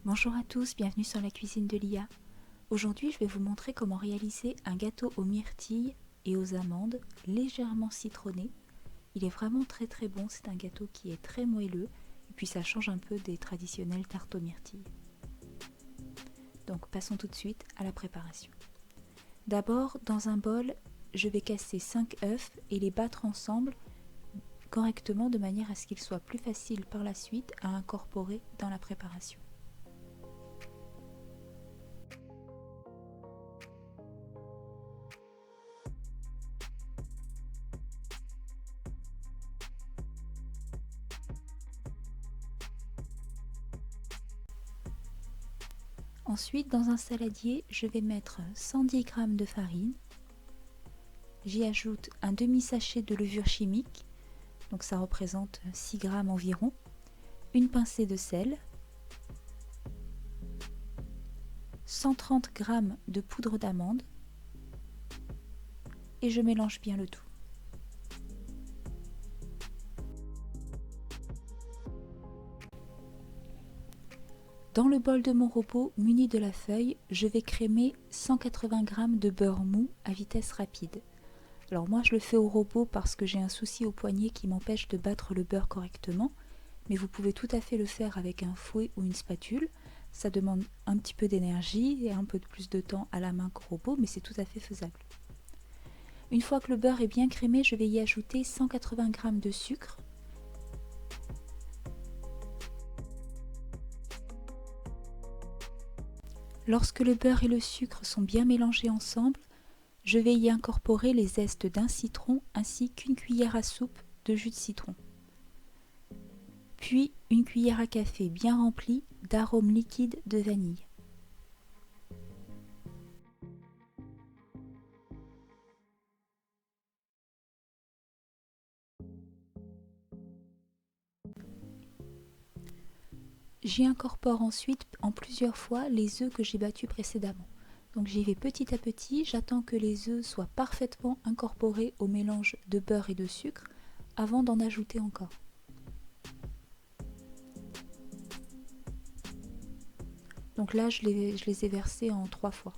Bonjour à tous, bienvenue sur la cuisine de Lia. Aujourd'hui, je vais vous montrer comment réaliser un gâteau aux myrtilles et aux amandes légèrement citronné. Il est vraiment très bon, c'est un gâteau qui est très moelleux et puis ça change un peu des traditionnelles tartes aux myrtilles. Donc passons tout de suite à la préparation. D'abord, dans un bol, je vais casser 5 œufs et les battre ensemble correctement de manière à ce qu'ils soient plus faciles par la suite à incorporer dans la préparation. Ensuite, dans un saladier, je vais mettre 110 g de farine. J'y ajoute un demi-sachet de levure chimique, donc ça représente 6 g environ, une pincée de sel, 130 g de poudre d'amande et je mélange bien le tout. Dans le bol de mon robot muni de la feuille, je vais crémer 180 g de beurre mou à vitesse rapide. Alors moi je le fais au robot parce que j'ai un souci au poignet qui m'empêche de battre le beurre correctement, mais vous pouvez tout à fait le faire avec un fouet ou une spatule. Ça demande un petit peu d'énergie et un peu plus de temps à la main qu'au robot, mais c'est tout à fait faisable. Une fois que le beurre est bien crémé, je vais y ajouter 180 g de sucre. Lorsque le beurre et le sucre sont bien mélangés ensemble, je vais y incorporer les zestes d'un citron ainsi qu'une cuillère à soupe de jus de citron. Puis une cuillère à café bien remplie d'arômes liquides de vanille. J'y incorpore ensuite en plusieurs fois les œufs que j'ai battus précédemment. Donc j'y vais petit à petit, j'attends que les œufs soient parfaitement incorporés au mélange de beurre et de sucre avant d'en ajouter encore. Donc là je les ai versés en 3 fois.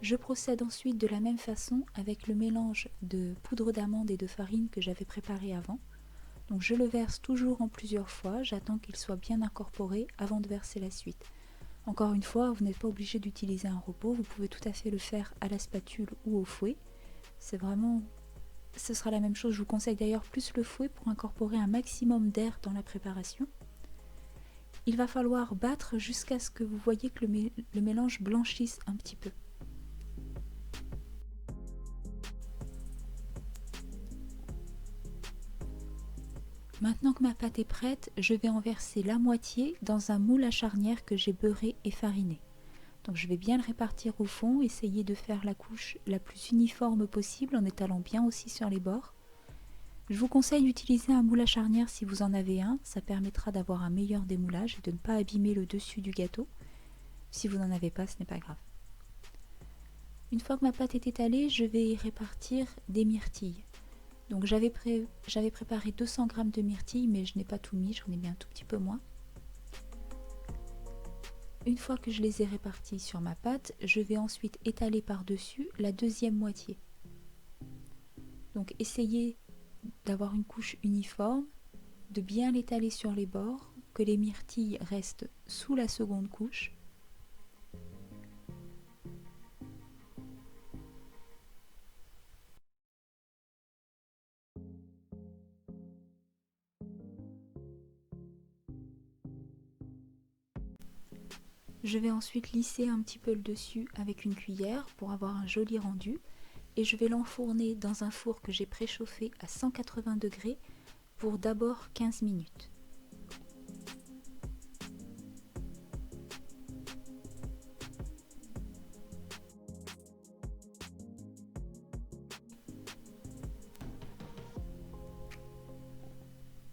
Je procède ensuite de la même façon avec le mélange de poudre d'amande et de farine que j'avais préparé avant. Donc je le verse toujours en plusieurs fois, j'attends qu'il soit bien incorporé avant de verser la suite. Encore une fois, vous n'êtes pas obligé d'utiliser un robot, vous pouvez tout à fait le faire à la spatule ou au fouet. Ce sera la même chose, je vous conseille d'ailleurs plus le fouet pour incorporer un maximum d'air dans la préparation. Il va falloir battre jusqu'à ce que vous voyez que le mélange blanchisse un petit peu. Maintenant que ma pâte est prête, je vais en verser la moitié dans un moule à charnière que j'ai beurré et fariné. Donc je vais bien le répartir au fond, essayer de faire la couche la plus uniforme possible en étalant bien aussi sur les bords. Je vous conseille d'utiliser un moule à charnière si vous en avez un, ça permettra d'avoir un meilleur démoulage et de ne pas abîmer le dessus du gâteau. Si vous n'en avez pas, ce n'est pas grave. Une fois que ma pâte est étalée, je vais y répartir des myrtilles. Donc j'avais préparé 200 g de myrtilles, mais je n'ai pas tout mis, j'en ai mis un tout petit peu moins. Une fois que je les ai répartis sur ma pâte, je vais ensuite étaler par-dessus la deuxième moitié. Donc essayez d'avoir une couche uniforme, de bien l'étaler sur les bords, que les myrtilles restent sous la seconde couche. Je vais ensuite lisser un petit peu le dessus avec une cuillère pour avoir un joli rendu et je vais l'enfourner dans un four que j'ai préchauffé à 180 degrés pour d'abord 15 minutes.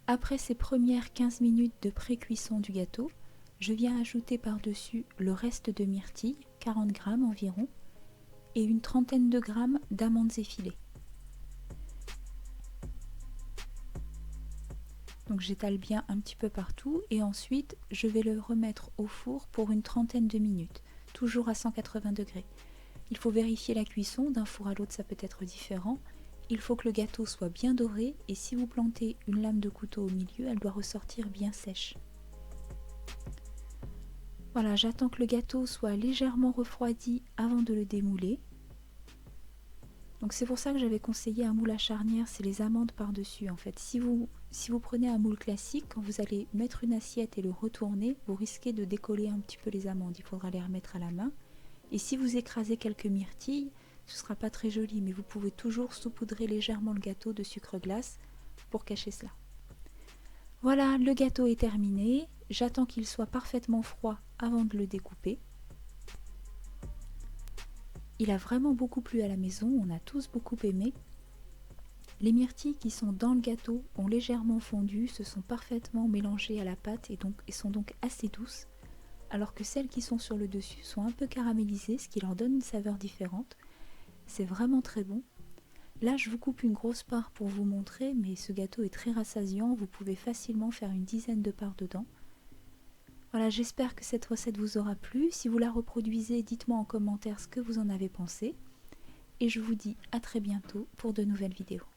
Après ces premières 15 minutes de pré-cuisson du gâteau, je viens ajouter par-dessus le reste de myrtille, 40 g environ, et une trentaine de grammes d'amandes effilées. Donc j'étale bien un petit peu partout et ensuite je vais le remettre au four pour une trentaine de minutes, toujours à 180 degrés. Il faut vérifier la cuisson, d'un four à l'autre ça peut être différent. Il faut que le gâteau soit bien doré et si vous plantez une lame de couteau au milieu, elle doit ressortir bien sèche. Voilà, j'attends que le gâteau soit légèrement refroidi avant de le démouler. Donc c'est pour ça que j'avais conseillé un moule à charnière, c'est les amandes par-dessus en fait. Si vous prenez un moule classique, quand vous allez mettre une assiette et le retourner, vous risquez de décoller un petit peu les amandes, il faudra les remettre à la main. Et si vous écrasez quelques myrtilles, ce ne sera pas très joli, mais vous pouvez toujours saupoudrer légèrement le gâteau de sucre glace pour cacher cela. Voilà, le gâteau est terminé, j'attends qu'il soit parfaitement froid avant de le découper. Il a vraiment beaucoup plu à la maison, on a tous beaucoup aimé. Les myrtilles qui sont dans le gâteau ont légèrement fondu, se sont parfaitement mélangées à la pâte et sont donc assez douces, alors que celles qui sont sur le dessus sont un peu caramélisées, ce qui leur donne une saveur différente. C'est vraiment très bon. Là, je vous coupe une grosse part pour vous montrer, mais ce gâteau est très rassasiant, vous pouvez facilement faire une dizaine de parts dedans. Voilà, j'espère que cette recette vous aura plu. Si vous la reproduisez, dites-moi en commentaire ce que vous en avez pensé. Et je vous dis à très bientôt pour de nouvelles vidéos.